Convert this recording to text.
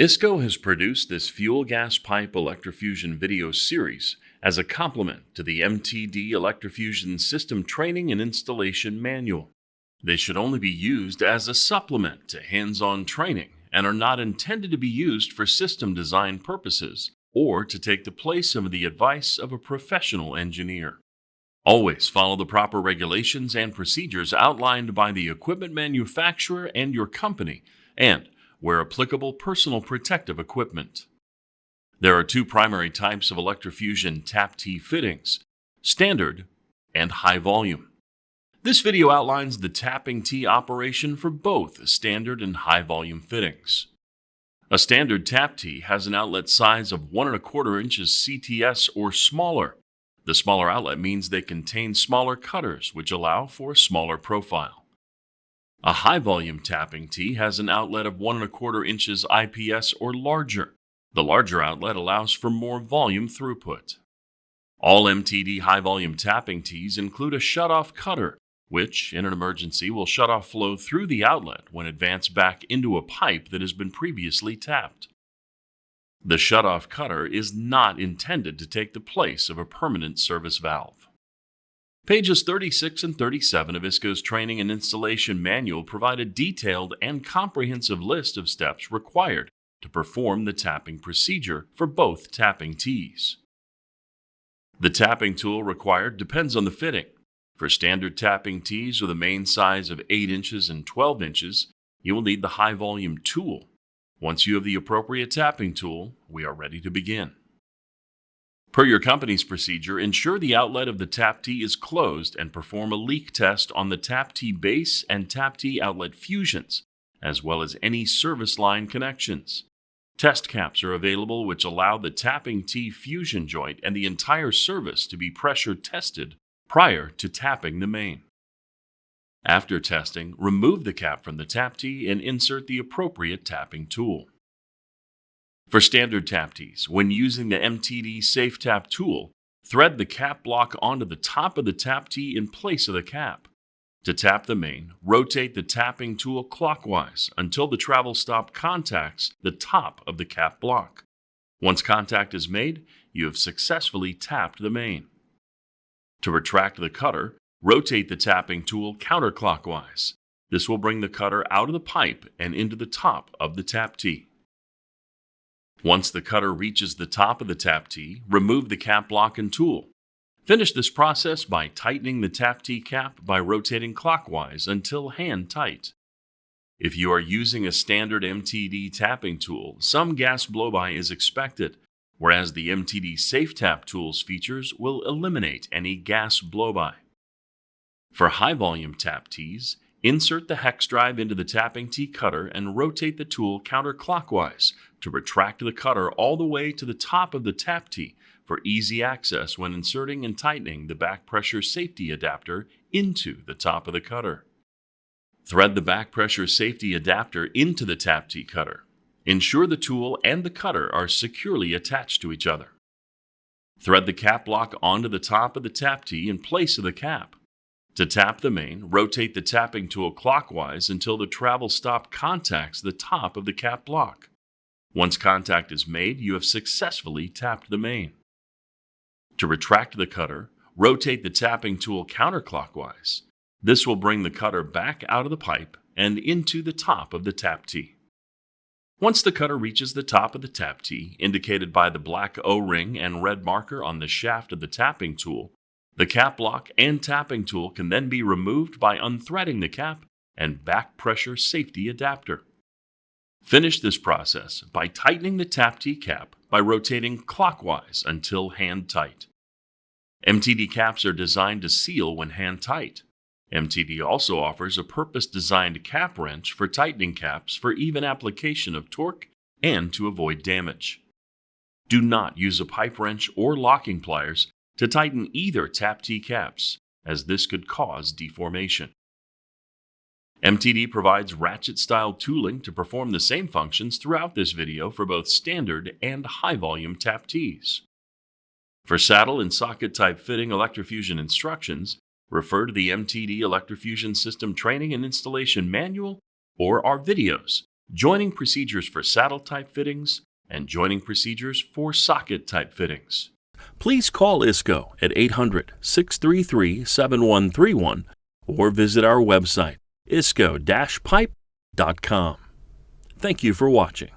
ISCO has produced this fuel gas pipe electrofusion video series as a complement to the MTD Electrofusion System Training and Installation Manual. They should only be used as a supplement to hands-on training and are not intended to be used for system design purposes or to take the place of the advice of a professional engineer. Always follow the proper regulations and procedures outlined by the equipment manufacturer and your company, and where applicable, personal protective equipment. There are two primary types of electrofusion tap-T fittings: standard and high volume. This video outlines the tapping T operation for both standard and high volume fittings. A standard tap-T has an outlet size of 1 1/4 inches CTS or smaller. The smaller outlet means they contain smaller cutters, which allow for a smaller profile. A high-volume tapping T has an outlet of 1 1/4 inches IPS or larger. The larger outlet allows for more volume throughput. All MTD high-volume tapping Ts include a shut-off cutter, which, in an emergency, will shut off flow through the outlet when advanced back into a pipe that has been previously tapped. The shut-off cutter is not intended to take the place of a permanent service valve. Pages 36 and 37 of ISCO's Training and Installation Manual provide a detailed and comprehensive list of steps required to perform the tapping procedure for both tapping Ts. The tapping tool required depends on the fitting. For standard tapping Ts with a main size of 8 inches and 12 inches, you will need the high-volume tool. Once you have the appropriate tapping tool, we are ready to begin. Per your company's procedure, ensure the outlet of the tap-T is closed and perform a leak test on the tap-T base and tap-T outlet fusions, as well as any service line connections. Test caps are available which allow the tapping T fusion joint and the entire service to be pressure tested prior to tapping the main. After testing, remove the cap from the tap-T and insert the appropriate tapping tool. For standard tap-Ts, when using the MTD SafeTap tool, thread the cap block onto the top of the tap-T in place of the cap. To tap the main, rotate the tapping tool clockwise until the travel stop contacts the top of the cap block. Once contact is made, you have successfully tapped the main. To retract the cutter, rotate the tapping tool counterclockwise. This will bring the cutter out of the pipe and into the top of the tap-T. Once the cutter reaches the top of the tap-T, remove the cap block and tool. Finish this process by tightening the tap-T cap by rotating clockwise until hand tight. If you are using a standard MTD tapping tool, some gas blow-by is expected, whereas the MTD SafeTap tool's features will eliminate any gas blow-by. For high-volume tap-Ts, insert the hex drive into the tapping T cutter and rotate the tool counterclockwise to retract the cutter all the way to the top of the tap-T for easy access when inserting and tightening the back pressure safety adapter into the top of the cutter. Thread the back pressure safety adapter into the tap-T cutter. Ensure the tool and the cutter are securely attached to each other. Thread the cap block onto the top of the tap-T in place of the cap. To tap the main, rotate the tapping tool clockwise until the travel stop contacts the top of the cap block. Once contact is made, you have successfully tapped the main. To retract the cutter, rotate the tapping tool counterclockwise. This will bring the cutter back out of the pipe and into the top of the tap-T. Once the cutter reaches the top of the tap-T, indicated by the black O-ring and red marker on the shaft of the tapping tool, the cap block and tapping tool can then be removed by unthreading the cap and back pressure safety adapter. Finish this process by tightening the tap-T cap by rotating clockwise until hand tight. MTD caps are designed to seal when hand tight. MTD also offers a purpose-designed cap wrench for tightening caps for even application of torque and to avoid damage. Do not use a pipe wrench or locking pliers to tighten either tap-T caps, as this could cause deformation. MTD provides ratchet-style tooling to perform the same functions throughout this video for both standard and high-volume tap-Ts. For saddle and socket type fitting electrofusion instructions, refer to the MTD Electrofusion System Training and Installation Manual or our videos joining procedures for saddle type fittings, and joining procedures for socket type fittings. Please call ISCO at 800-633-7131 or visit our website, isco-pipe.com. Thank you for watching.